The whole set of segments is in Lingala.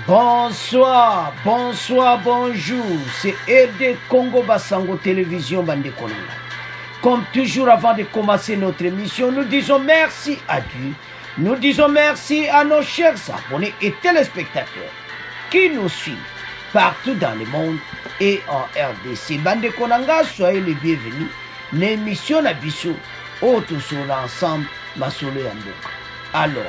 Bonsoir, bonsoir, bonjour. C'est RD Congo Basango Télévision Bande Konanga. Comme toujours, avant de commencer notre émission, nous disons merci à Dieu. Nous disons merci à nos chers abonnés et téléspectateurs qui nous suivent partout dans le monde et en RDC. Bande Konanga, soyez les bienvenus. L'émission Nabiso, autre sur l'ensemble, Masolo Yamboka. Alors,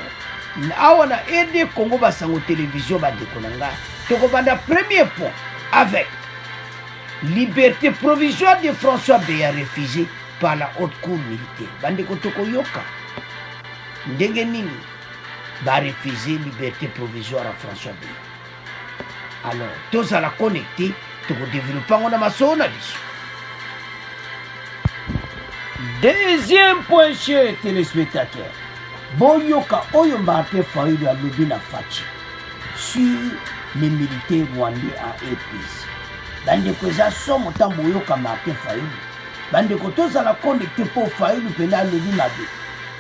awana RD Congo Basango Télévision Bande Konanga. Tokobanda premier point avec liberté provisoire de François Beya refusée par la haute cour militaire. Bande Kotoko Yoka. Ndenge nini va refuser liberté provisoire à François Beya. Alors, tous à la connecter, toko développer on a masona biso. Deuxième point, chers téléspectateurs. Boyoka Oyo Martin Fayulu a levé la fachi sur les militaires rwandais à épice. Bande Kweza somme autant Boyoka Martin Fayulu. Bande Kotos à la connecter pour Fayulu pendant le levé la vie.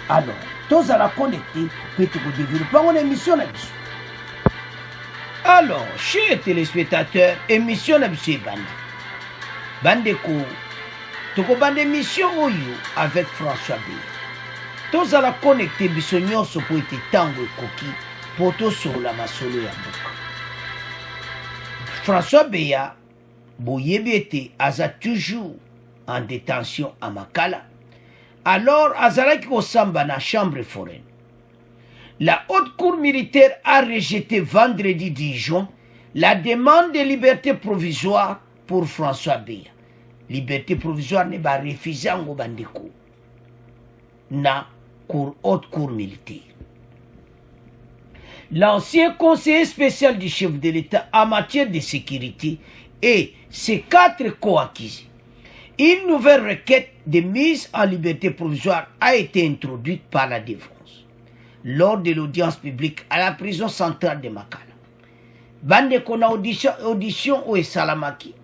Alors, tous à la connecter pour développer mon émission là-dessus. Alors, chers téléspectateurs, émission là-dessus Bande. Bande Ko. Toko Bande émission Oyo avec François Beya. Tous à la connecter bisogno so pour être tango et coquille pour tout sur la masolo ya boka. François Beya, boyebete aza toujours en détention à Makala. Alors azalaki kosamba na chambre foraine. La haute cour militaire a rejeté vendredi 10 juin la demande de liberté provisoire pour François Beya. Liberté provisoire ne ba refuser ngo bandeko na haute cour militaire. L'ancien conseiller spécial du chef de l'État en matière de sécurité et ses 4 co-accusés. Une nouvelle requête de mise en liberté provisoire a été introduite par la défense lors de l'audience publique à la prison centrale de Makala. Bande qu'on a audition au Salamaki.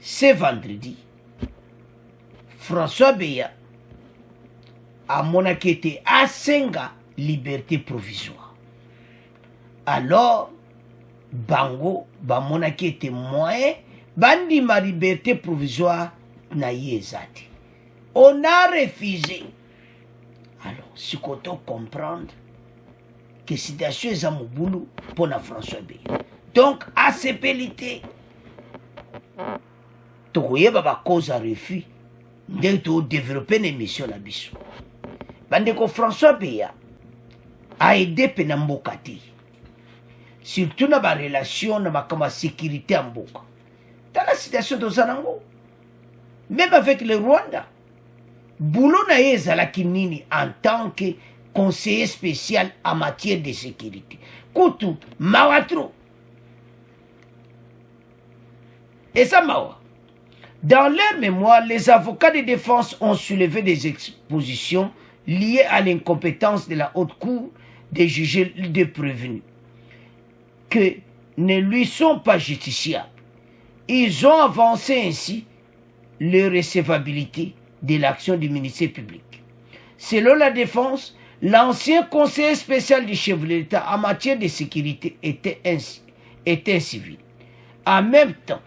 Ce vendredi, François Beya a monakete à Senga liberté provisoire. Alors, Bango, monakete moyen, bandi ma liberté provisoire na yezati. On a refusé. Alors, si qu'on doit comprendre que situation est à Moboulou pour la François Beya. Donc, à ces pélités, tu as cause à refus, de développer une émission à Bissou. Bandeko François Beya a aidé Penambokati. Surtout dans la relation avec la sécurité en Boka. Dans la situation de Zanango. Même avec le Rwanda. Boulot na ezalaki nini en tant que conseiller spécial en matière de sécurité. Koutou, Mawatro. Et ça Mawa. Dans leur mémoire, les avocats de défense ont soulevé des expositions liées à l'incompétence de la haute cour de juger des prévenus, que ne lui sont pas justiciables. Ils ont avancé ainsi l'irrecevabilité de l'action du ministère public. Selon la défense, l'ancien conseiller spécial du chef de l'État en matière de sécurité était civil. En même temps,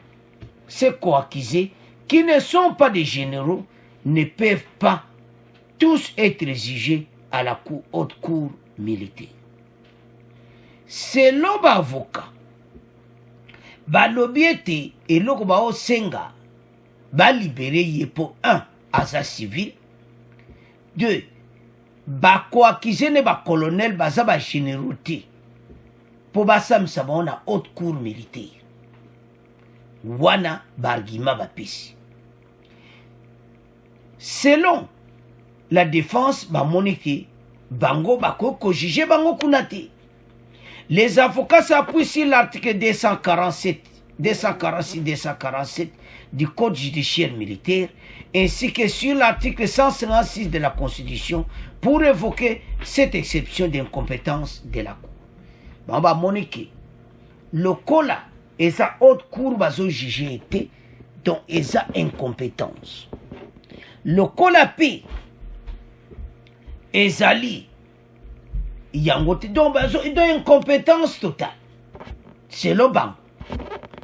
ces co-accusés qui ne sont pas des généraux ne peuvent pas tous être jugés à la haute cour militaire. Selon l'avocat, Balobiete et Lokobao Senga va libérer pour 1 asa civil, 2 bakoakize ne ba colonel baza ba générauté pour basam sabona haute cour militaire. Wana bargima bapesi. Selon la défense, bango bako jugé bango kunate. Les avocats s'appuient sur l'article 247, 246, 247 du Code judiciaire militaire, ainsi que sur l'article 156 de la Constitution pour évoquer cette exception d'incompétence de la Cour. Bamba Monique, le cola et sa haute cour bazo jugé été dont et sa incompétence. Le cola P ezali yango te donc bazo do incompétence totale c'est le banc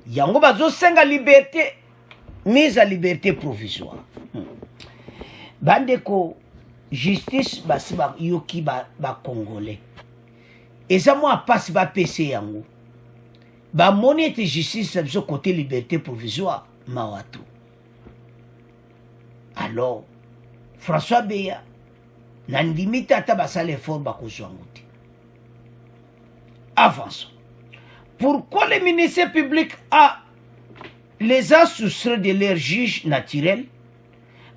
yango bazo senga liberté mise à liberté provisoire bandeko justice basi ba yoki ba congolais eza moi passe ba PC yango ba monete justice biso côté liberté provisoire mawato alors François Beya n'andimi tata basala effort bakozwa ngo te. Avançons. Pourquoi le ministère public les a soustraits de leur juge naturel?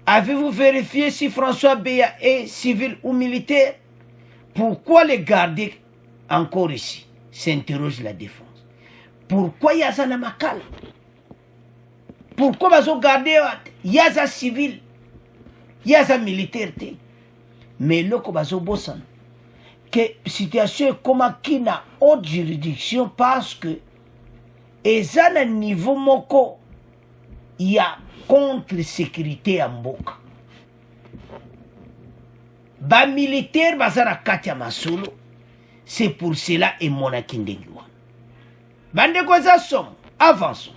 Avez-vous vérifié si François Beya est civil ou militaire? Pourquoi les garder encore ici? S'interroge la défense. Pourquoi Yaza Namakal? Pourquoi ils ont gardé Yaza civil? Yaza militaire? Mais là, que situation est comme qui n'a autre juridiction parce que et à niveau moko il y a contre sécurité en mboka ba militaire bazana kati ya masolo c'est pour cela et monaki ndengi wana bande ko za som avançons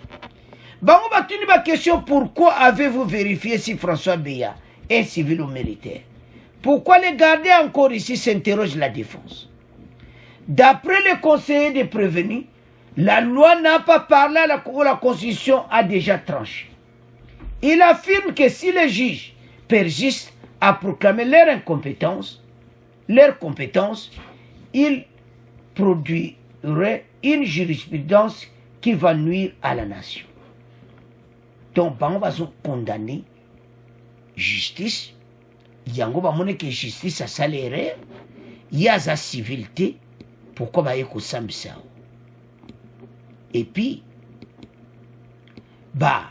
bango batuni ba question pourquoi avez-vous vérifié si François Beya est civil ou militaire? Pourquoi les garder encore ici, s'interroge la défense. D'après les conseillers des prévenus, la loi n'a pas parlé à la Constitution a déjà tranché. Il affirme que si les juges persistent à proclamer leur compétence, ils produiraient une jurisprudence qui va nuire à la nation. Donc, on va condamner justice. Yango ba mone que justice a salaire yaza civilité pourquoi ba yeko sambisa et puis ba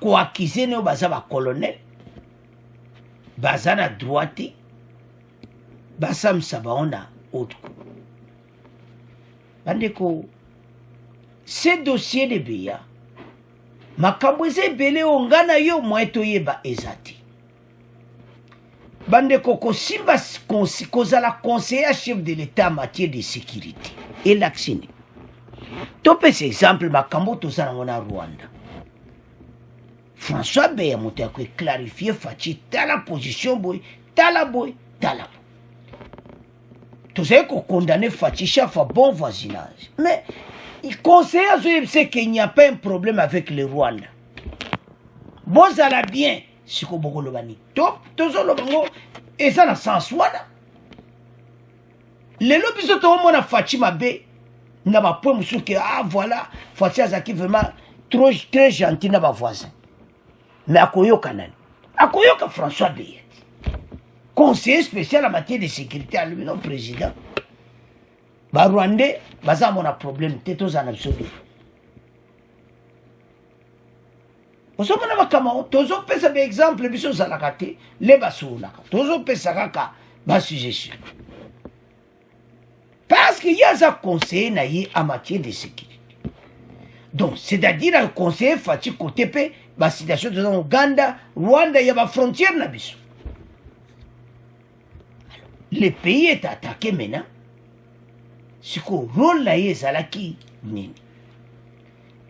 ko accuser ne baza ba colonel baza na droite ba sambisa ba ona autre bandeko ce dossier de Beya makambo ezebele ongana yo moeto yeba ezati Bande Koko Simba kozala conseiller chef de l'État en matière de sécurité et l'action. Topé cet exemple makambo tozala ngona Rwanda. François Beya moto ya clarifier fachi tala position boy, tala boy, tala boy. Tozala ko condamner fachi chef à bon voisinage. Mais il conseille c'est qu'il n'y a pas un problème avec le Rwanda. Bon ça la bien. Siko boko lobani top tozo lobango eza na sens wana lelo biso to mona Fatima be na ba point musuke voilà Fatima azaki vraiment très gentil na ba voisin mais akoyoka nani akoyoka François Beya conseiller spécial en matière de sécurité à l'Union président ba Rwandais baza mona problème teto za na biso Osomana bakama tozo pesa par exemple biso zalaka te le basulaka tozo pesa kaka ba suggestion parce qu'il y a un conseiller naïe en matière de sécurité donc c'est-à-dire un conseiller fati côté pe ba situation de Ouganda Rwanda ya ba frontière na biso le pays est attaqué maintenant c'est quoi rôle naïe zalaki nini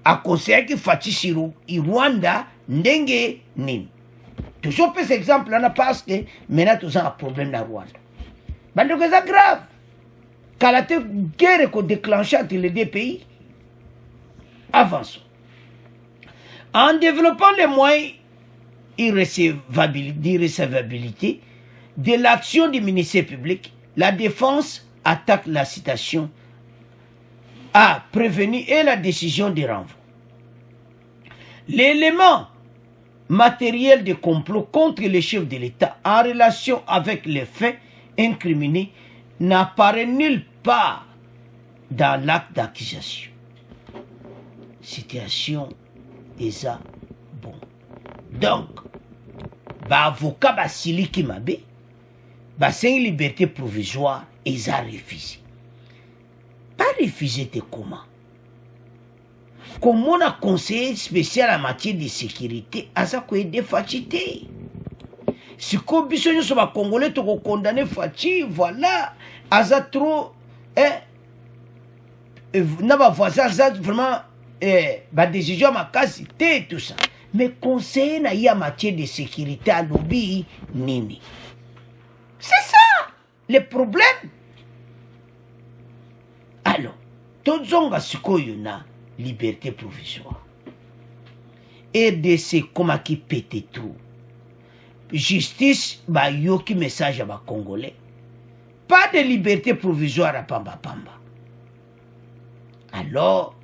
a conseillé que Fati Sirou, Rwanda, ndenge nini. Toujours cet exemple là parce que maintenant tout ça un problème dans Rwanda. Mais donc c'est grave. Quand la guerre est déclenchée entre les deux pays, avançons. En développant les moyens d'irrécevabilité de l'action du ministère public, la défense attaque la citation à prévenir et la décision de renvoi. L'élément matériel de complot contre les chefs de l'État en relation avec les faits incriminés n'apparaît nulle part dans l'acte d'accusation. Situation est ça bon. Donc, avocat Basili Kimabe, c'est une liberté provisoire et ça refusé. Pas refusé de comment? Comme on a conseiller spécial en matière de sécurité, à ça qu'on est défachité. siko biso nyonso ba congolais to ko condamner Fachi, voilà aza trop na ba voisin aza vraiment ba décision makasi te tout ça. Mais conseiller na ya matière de sécurité à lobby nini. C'est ça le problème. Alors, tozonga sikoyo na liberté provisoire. RDC komaki pete tout. Justice ba yoki message à ba congolais. Pas de liberté provisoire à pamba pamba. Alors,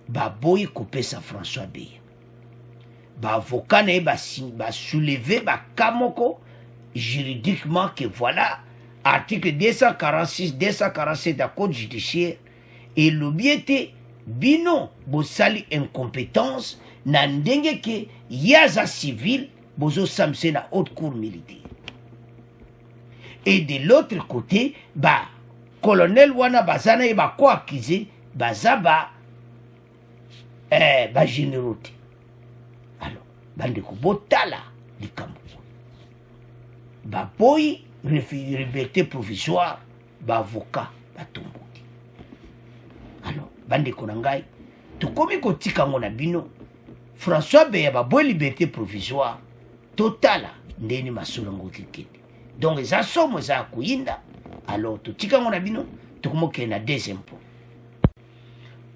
ba boy couper sa François Beya. Ba avocat na ba soulever ba kamoko juridiquement que voilà article 246 247 de code judiciaire et l'objectif bino bosali incompétence na ndenge ke yaza civil bozo samse na haute cour militaire. Et de l'autre côté ba colonel wana bazana e ba ko accusé bazaba ba générauté. Alors bandeko botala likambo ba boy liberté provisoire ba avocat ba tomboti. Alors bandeko na ngai tokomi kotika ngo na bino François Beya ba boy liberté provisoire totala ndeni masolo ngo kikende. Donc eza somo za kuyinda. Alors totika ngo na bino tokomoke na deuxième point.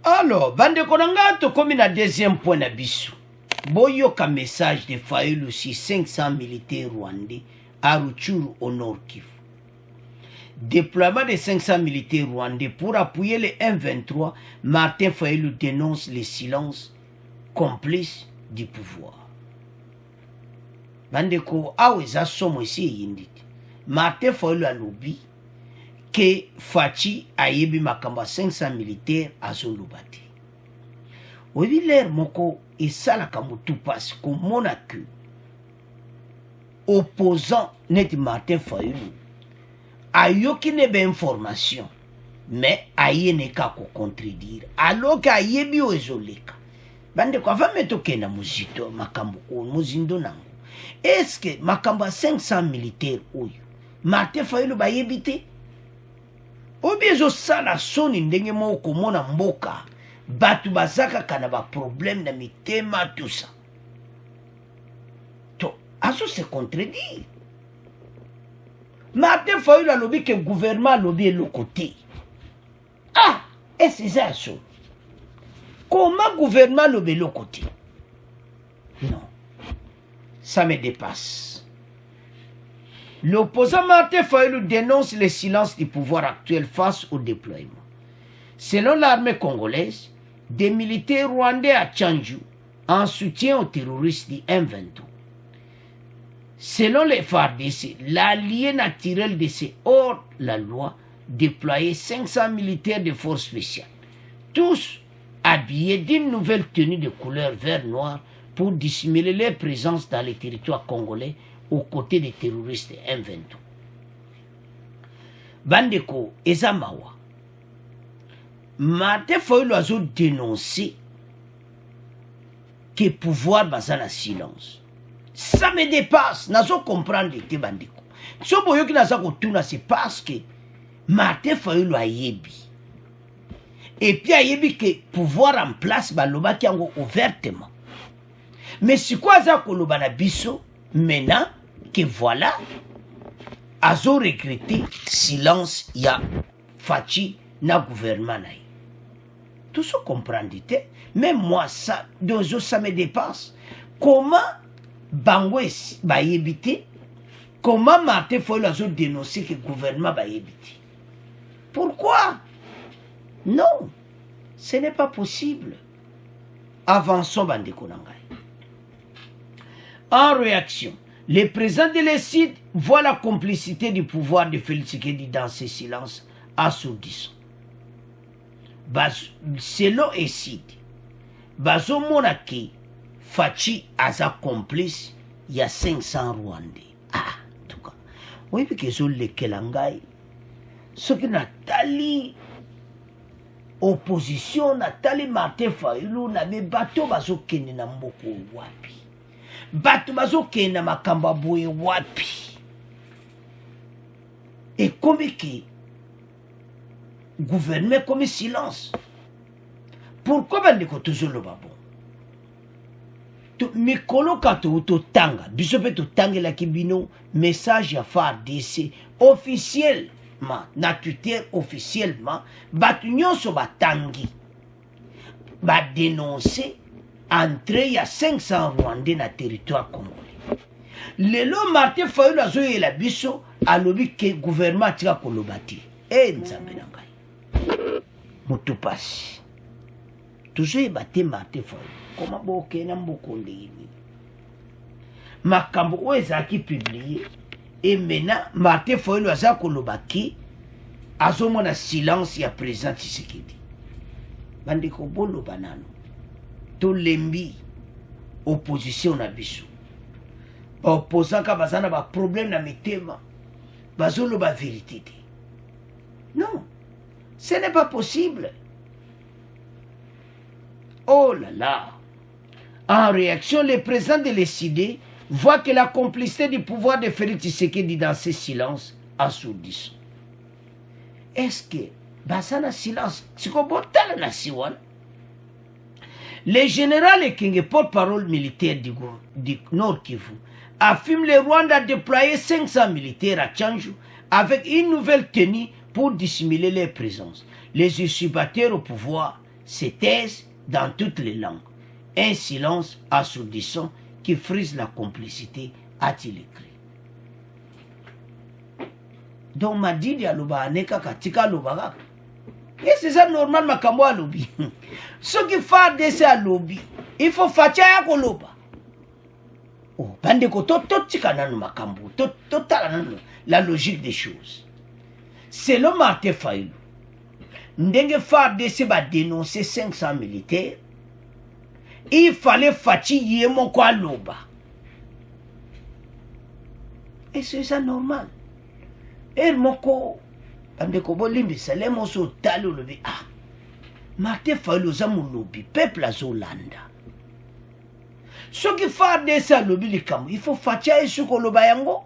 Alors bandeko na ngai tokomi na deuxième point na biso. Boyoka message de Fayulu sur 500 militaires rwandais à Rutshuru au Nord Kivu. Déploiement de 500 militaires rwandais pour appuyer les M23, Martin Fayulu dénonce le silence complice du pouvoir. Bandeko aweza somo ici yinditi. Martin Fayulu a lobby que Fachi ayebi makamba 500 militaires à Zolobati. Oyebi l'air moko esalaka mutu pasi komona que opposant net Martin Fayulu ayoki nebe information mais ayene ka ko contredire alors que ayebi o ezoleka. Bande ko va meto kena muzito makambo o muzindo nango. Est-ce que makambo 500 militaires oyo Martin Fayulu ba yebite obi ezo sala soni ndenge mo komona mboka batu bazaka kana ba problème na mitema tout ça. To aso se contredire. Martin Fayulu a lobby que le gouvernement a lobby le côté. Ah, et c'est ça. Comment le gouvernement lobby le côté? Non, ça me dépasse. L'opposant Martin Fayulu dénonce le silence du pouvoir actuel face au déploiement. Selon l'armée congolaise, des militaires rwandais à Tchandju en soutien aux terroristes du M23. Selon les FARDC, l'allié naturel de ces hors la loi déployait 500 militaires de forces spéciales, tous habillés d'une nouvelle tenue de couleur vert-noir pour dissimuler leur présence dans les territoires congolais aux côtés des terroristes M23. Bandeko Ezamawa, Martin Fayulu a dénoncé que le pouvoir basa na silence. Ça me dépasse. Nazo comprendre te bandeko. So boyo ki naza ko tuna c'est parce que Martin Fayulu a yebi. Et puis a yebi que pouvoir en place baloba ki yango ouvertement. Mais si quoi za ko loba na biso maintenant que voilà azo regretter silence ya Fachi na gouvernement na. Tout ça comprendre te. Même moi ça ça me dépasse. Comment Bango ba yebite, comment Martin Fayulu a dénoncé que le gouvernement va yebite? Pourquoi? Non, ce n'est pas possible. Avançons, bandeko nangai. En réaction, le président de l'ECID voit la complicité du pouvoir de Félix Tshisekedi dans ce silence assourdissant. Selon l'ECID, Bazo Monaki Fachi aza complice, il y a 500 Rwandais. Ah, en tout cas. Oui, parce que sont les Kelangai. Ce qui n'a tali opposition, n'a tali Martin Fayulu, n'a des bateaux bazo kene na mboko wapi. Bateau bazo kene na makamba boye wapi. Et comme que gouvernement comme silence. Pourquoi bandeko toujours le babon? Mikolo kato to tanga, bisope to tanga la kibino message ya FARDC officiellement, natutaire officiellement, batunyon so batangi, ba dénoncer entrée ya 500 Rwandais na territoire congolais. Lelo Martin Fayulu azoye la biso alobi ke gouvernement tika kolobati. Nzambe na ngai. Mutupasi. Toujours batté Martin Fayulu. Comment boke na mbokonde yini? Makambo ezaki publié et maintenant Martin Fayulu aza kolobaki azomona silence ya président Tshisekedi. Bandeko bolo banano. To lembi opposition na biso. Ba opposant ka bazana ba problème na mitema. Bazolo ba vérité. Non. Ce n'est pas possible. Oh là là. En réaction, le président de l'ECD voit que la complicité du pouvoir de Félix Tshisekedi dans ce silence assourdissant. Est-ce que Basana silence, c'est comme la nation? Le général Ekenge, porte-parole militaire du Nord Kivu, affirme que le Rwanda a déployé 500 militaires à Tchanju avec une nouvelle tenue pour dissimuler leur présence. Les usurpateurs au pouvoir se taisent dans toutes les langues. Un silence assourdissant qui frise la complicité, a-t-il écrit. Donc, Madidi aloba aneka katika aloba. Et c'est ça normal makambo alobi. Ce qui fait de ça alobi, il faut faire ya koloba. Oh, bande ko to tika nanu makambo, to tala nanu la logique des choses. Selon Martin Fayulu, ndenge FARDC va dénoncer 500 militaires, il fallait fatiguer mon quoi loba. Et c'est ça normal. Et moko, bandeko bolimbi salé moso talo lobi. Ah, Martin Fayulu za mon lobby, peuple a Zolanda. Ce qui fait de ça lobby likambo, il faut fatiguer ce qu'on loba yango.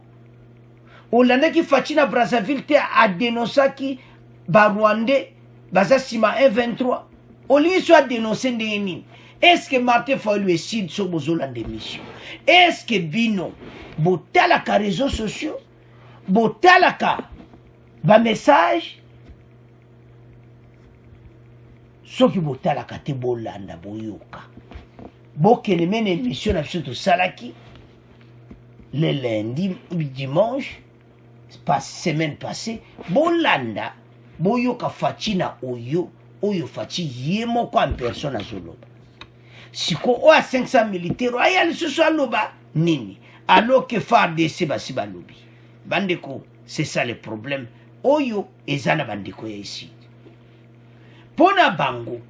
Olanda qui fatigué na Brazzaville te a dénoncé qui ba Rwandais baza sima 1-23. Oli soit dénoncé ndeni. Est-ce que Martin Fayulu est sur Bozolanda mission? Est-ce que Bino botalaka réseaux sociaux? Botalaka ba message? Ce qui botalaka te bolanda boyoka. Bokene mène émission na biso to salaki le lundi dimanche pas semaine passée bolanda boyoka fatina oyo fachi yemo kwa personne à Zoloba. Siko o a 500 militaires ayali ce loba nini alors que FARDC basiba lobi. Bandeko, c'est ça le problème. Oyo ezana bandeko ya ici. Pona bango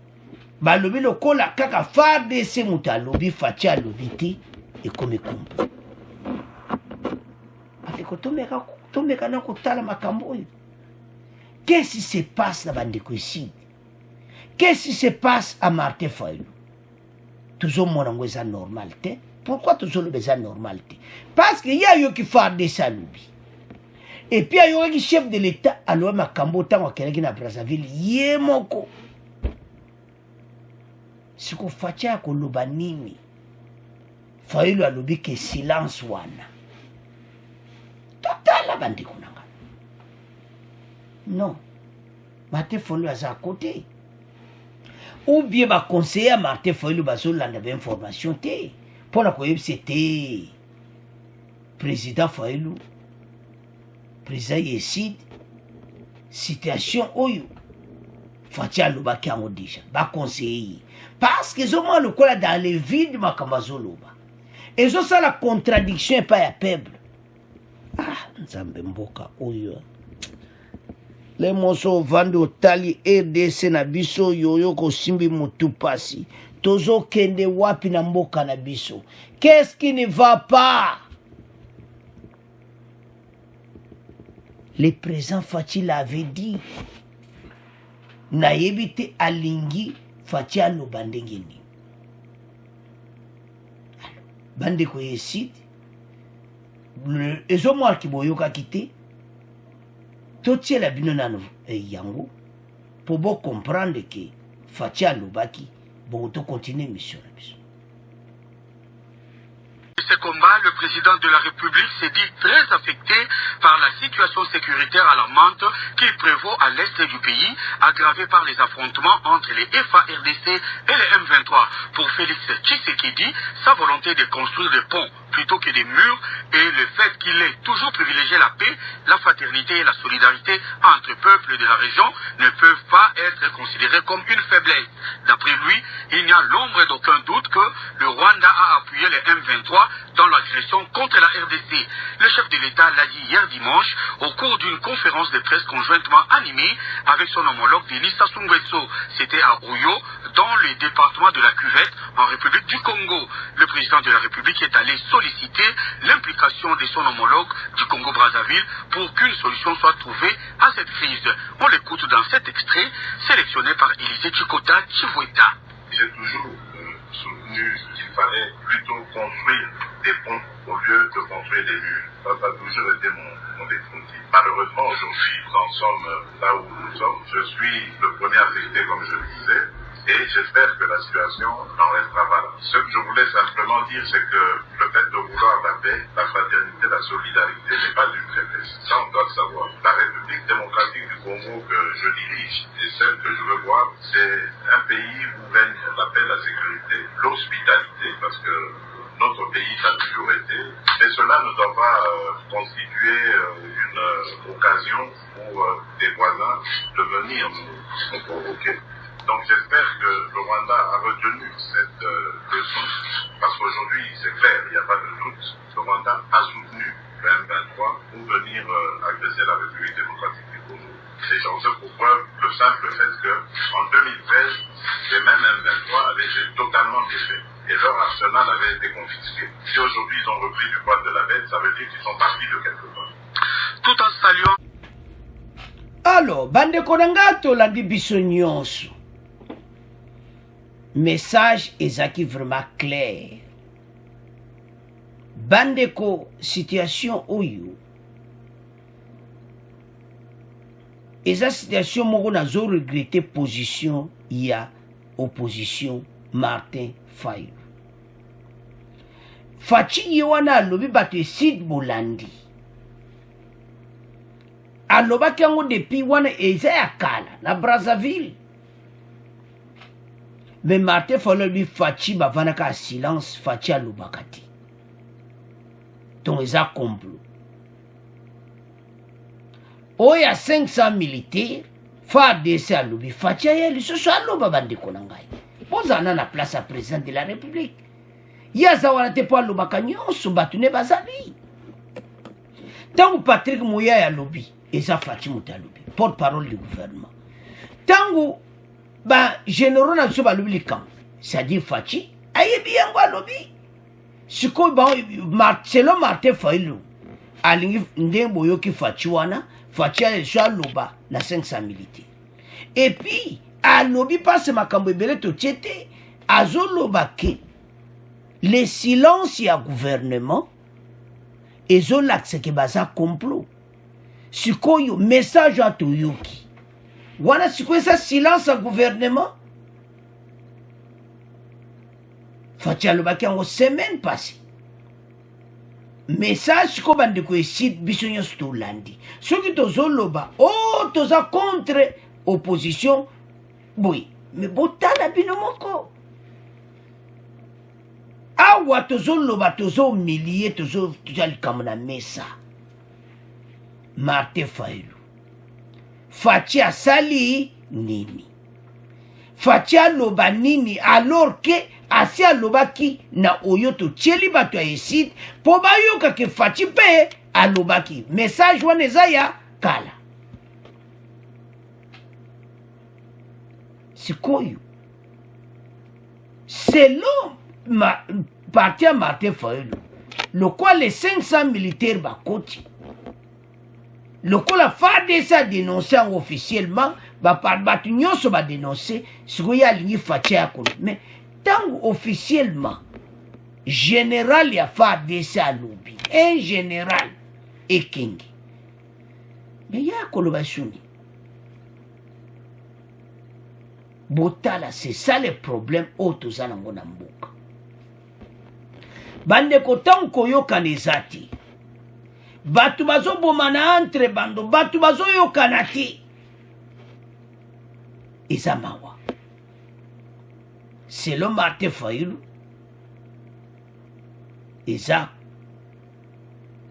balobi lokola kaka FARDC muta lobi fachi a lobi ti et comme kumbu. Bandeko tomeka na kotala makambo oyo. Qu'est-ce qui se passe dans bandeko ici? Qu'est-ce qui se passe à Martin Fayulu? Toujours mon angoisse normalité. Pourquoi toujours le besoin normalité? Parce qu'il y a eu qui fait des salubi. Et puis il y a eu qui chef de l'État à l'ouest Makambo tant à quelqu'un à Brazzaville. Yé moko. Si qu'on fait à Kolobanini, Fayulu a lobby que silence wana. Total la bande konanga. Non. Martin Fayulu à côté. Ou bien ma conseiller Martin Fayulu Bazolanda avait information té. Pour la cohérence c'était président Fayulu, président Yesid, situation oyo. Fatia Lubaki en déjà, ba conseiller. Parce qu'ils ont le cola dans les villes de Makambazoloba. Ils ont ça la contradiction et pas à peuple. Ah, Nzambe mboka oyo. Les mosso vando tali RDC na biso yoyo ko simbi mutupasi. Tozo kende wapi na mboka na biso. Qu'est-ce qui ne va pas? Le président Fachi l'avait dit. Na yebite alingi Fachi alo bandengeni. Bande ko yesit. Ezo moi ki boyoka kite. totiela bino nano yango pour comprendre que Fachi alobaki bon to continuer mission na biso. Ce combat, le président de la République s'est dit très affecté par la situation sécuritaire alarmante qui prévaut à l'est du pays, aggravée par les affrontements entre les FARDC et les M23. Pour Félix Tshisekedi, sa volonté de construire des ponts plutôt que des murs et le fait qu'il ait toujours privilégié la paix, la fraternité et la solidarité entre peuples de la région ne peuvent pas être considérés comme une faiblesse. D'après lui, il n'y a l'ombre d'aucun doute que le Rwanda a appuyé les M23 dans l'agression contre la RDC. Le chef de l'État l'a dit hier dimanche au cours d'une conférence de presse conjointement animée avec son homologue Denis Sassou Nguesso. C'était à Oyo, dans le département de la Cuvette, en République du Congo. Le président de la République est allé solliciter l'implication de son homologue du Congo-Brazzaville pour qu'une solution soit trouvée à cette crise. On l'écoute dans cet extrait sélectionné par Élisée Chikota Chivweta. J'ai toujours soutenu qu'il fallait plutôt construire des ponts au lieu de construire des murs. Ça a toujours été mon définitif. Malheureusement, aujourd'hui, nous en sommes là où nous sommes. Je suis le premier affecté, comme je le disais, et j'espère que la situation n'en restera pas là. Ce que je voulais simplement dire, c'est que le fait de vouloir la paix, la fraternité, la solidarité n'est pas une faiblesse. Ça, on doit le savoir. La République démocratique du Congo que je dirige et celle que je veux voir, c'est un pays où règne la paix, la sécurité, l'hospitalité, parce que notre pays a toujours été, et cela ne doit pas constituer une occasion pour des voisins de venir nous provoquer. Donc j'espère que le Rwanda a retenu cette leçon, parce qu'aujourd'hui c'est clair, il n'y a pas de doute, le Rwanda a soutenu le M23 pour venir agresser la République démocratique du Congo. Et j'en sais pour preuve le simple fait qu'en 2013, les mêmes M23 avaient été totalement défaits et leur arsenal avait été confisqué. Si aujourd'hui ils ont repris du poil de la bête, ça veut dire qu'ils sont partis de quelque part. Tout en saluant. Alors, bande konangato landi biso nyonso. Message ezaki vraiment clair. Bandeko situation oyo. Eza situation moko nazo regretter position ya opposition Martin Fayulu. Fachi ye wana alobi bato esid bolandi. Alobaki yango depuis wana eza ya kala na Brazzaville. Mais Martin Fayulu Fachi bavanaka a silence, Fachi alobaka te. Donc eza complot. Oya 500 militaires, FARDC alobi Fachi ya lisusu aloba bandeko na ngai. Bozana na place à président de la République. Yaza wana te po alobaka nyonso bato ne bazali. Tangu Patrick Muyaya alobi, eza Fachi moto alobi, porte-parole du gouvernement. Tangu ba généraux na biso balobi likambo, c'est-à-dire Fachi ayebi yango alobi. Sikoyo ba selon Martin Fayulu alingi ndenge boyoki Fachi wana, Fachi aleso aloba na 500 militaires. Et puis alobi passe makambo ebele to tiete azoloba ke le silence ya gouvernement ezolakisa ke baza complot. Sikoyo message a toyoki wana sikoyo sa silence ya gouvernement Fachi alobaki yango semaine passée. Message sikoyo bandeko esid biso nyonso tolandi soki tozoloba toza contre opposition. Oui, mais botala bino moko. Awa tozo loba tozo milier tozo likambo na mesa. Martin Fayulu. Fachi asali nini? Fachi aloba nini alors que asi alobaki na oyo to tieli bato ya esid po bayoka ke Fachi pe alobaki. Message wana eza ya kala. Sikoyo. Selon parti à Martin Fayulu, le quoi les 500 militaires bakoti, le quoi la FARDC a dénoncé officiellement, batu nyonso ba dénoncé, sikoyo alingi Fachi akolo. Mais tant officiellement, général ya FARDC alobi, un général ekengi. mais ya koloba suni botala. C'est ça le problème oyo toza nango na mboka. Bandeko ntango koyokana eza te, bato bazobomana entre bando, bato bazoyokana te, eza mawa. Selon Martin Fayulu, eza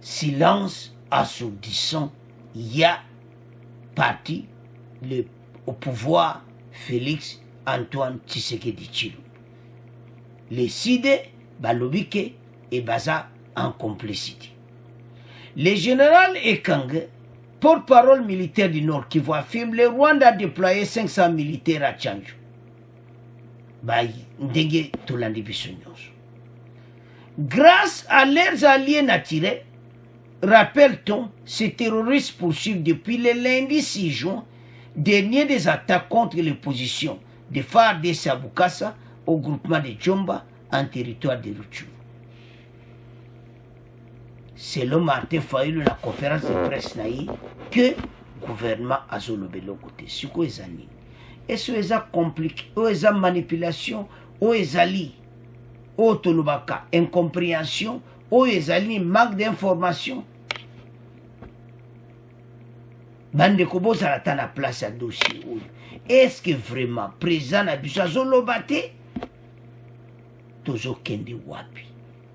silence assourdissant. Il y a parti au pouvoir Félix Antoine Tshisekedi Tshilombo. Les CIDE balobike et baza en complicité. Le général Ekang, porte-parole militaire du Nord Kivu, affirme le Rwanda a déployé 500 militaires à Tchanju. Grâce à leurs alliés naturels, rappelle-t-on, ces terroristes poursuivent depuis le lundi 6 juin dernier des attaques contre les positions de FARDC à Bukassa au groupement de Djomba en territoire de Rutshuru. Selon Martin Fayulu, la conférence de presse que le gouvernement a zolobé le côté. Ce que les années. Est-ce que c'est compliqué? Ou est-ce manipulation? Ou est-ce autolobaka incompréhension? Ou est-ce manque d'information? Bande kobo zalata na place à dossier. Est-ce que vraiment président na biso azolobate? Tozo kende wapi?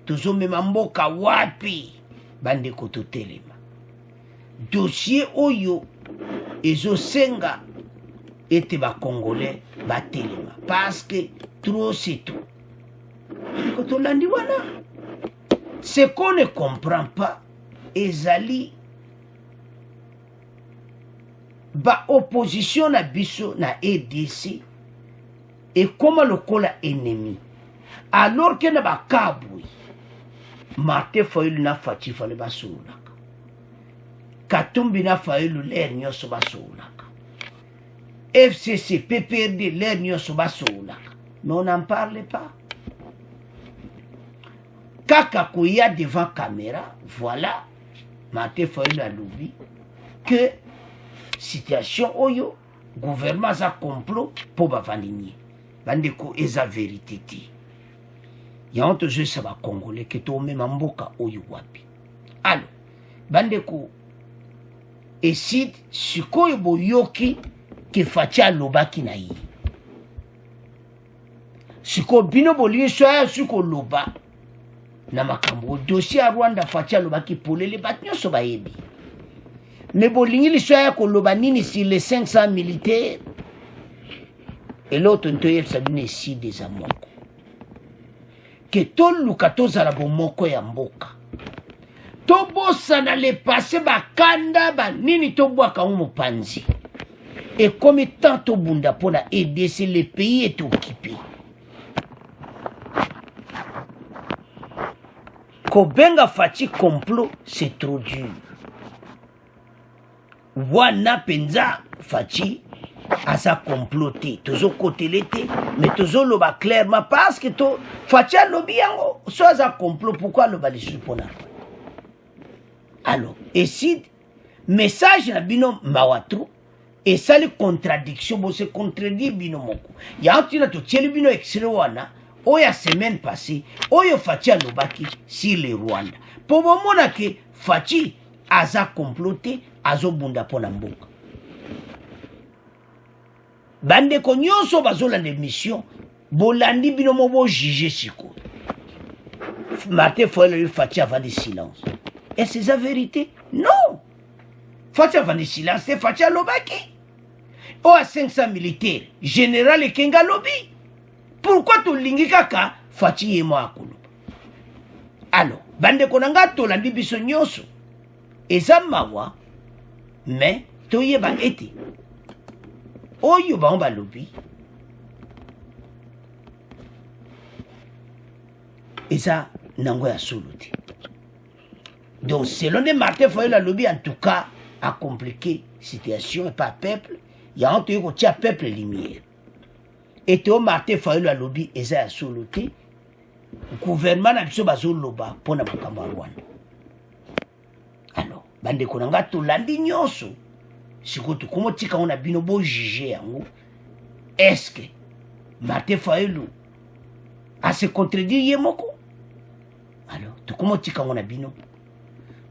Tozo mema mboka wapi? Bande koto telema. Dossier oyo ezo senga ete ba Congolais ba telema. Parce que trop c'est trop. Koto landi wana. Ce qu'on ne comprend pas, ezali ba opposition na biso na EDC et comment le kola ennemi. Alors que na ba kabui, Martin Fayulu na fati fale ba soulaka. Katumbi na Fayulu l'air nyoso ba soulaka. FCC, PPRD l'air nyoso ba soulaka. Mais on n'en parle pas. Kaka Kouya devant caméra, voilà, Martin Fayulu a l'oubli que situation oyo, gouvernement a complot pour bavanini. Bandeko eza vérité ti. Ya honte je ça va congolais que to même mboka oyo wapi. Alors, bandeko esid sikoyo boyoki ke fatia lobaki na yi. Siko bino bolingi soya siko loba. Na makambo dossier à Rwanda fatia lobaki polele bat nyoso bayebi. Mais bolingi lisoya ko loba nini sur les 500 militaires. Et l'autre ntoyel sabine si des amoko. Que to lukato zala bomoko ya mboka. To bossa na le passé bakanda ba nini to bwaka umo panzi. Et comme tant to bunda pona aider si le pays est occupé. Kobenga fati complot, c'est trop dur. Wana penza fati asa comploté. Tozo côté l'été, mais tozo loba clairement parce que to fati a lobi yango. So asa complot, pourquoi loba les suppona? Alors, et si message na bino mawatru, et ça les contradictions, bon c'est contredit bino moko. Ya antina to tieli bino extrait wana. Oya semaine passée, oyo Fati a lobaki sur le Rwanda. Pour le moment que Fati aza comploté, azo bunda pona mboka. Bande ko nyonso bazola de mission, bolandi bino mo juger siko. Martin Fayulu Fati avant de silence. Et c'est la vérité? Non. Fati avant de silence, c'est Fati a lobaki. Oya 500 militaires, général et Kenga lobi. Pourquoi tu lingi kaka Fati yemo akulu? Alors, bande konanga to landi biso nyonso. Eza mawa, mais toyeba ete. Oyo ba omba lobi. Eza nango ya soluti. Donc, selon les Martin Fayulu la lobby, en tout cas, a compliqué la situation et pas peuple. Il y a un truc qui a peuple lumière. Et Théo Martin Fayulu la lobby eza ya soluti. Gouvernement na biso bazo loba pona makambo ya Rwanda. Alors, bande konanga to landi nyonso sikoyo tokomotika ngo na bino bojuge yango est-ce que Martin Fayulu ase contredire ye moko. Alors tokomotika ngo na bino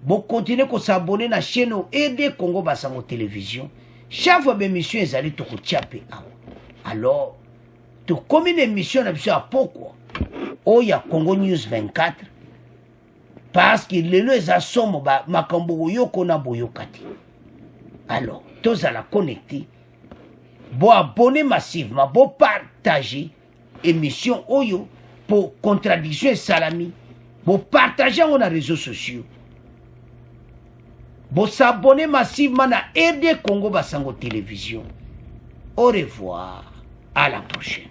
bokontinue kosabone na chaîne RD Congo Basango Télévision. Chaque fois bémission ezali tokotia pe awa. Alors tokomi na émission na biso ya pokwa oya Congo News 24 parce que lelo eza somo ba makambo oyoko na boyoka te. Alors tozala connecté bo abonner massivement bo partager émission oyo pour contradiction et salami bo partager on les réseaux sociaux bo s'abonner massivement na RD Congo Basango Télévision. Au revoir, à la prochaine.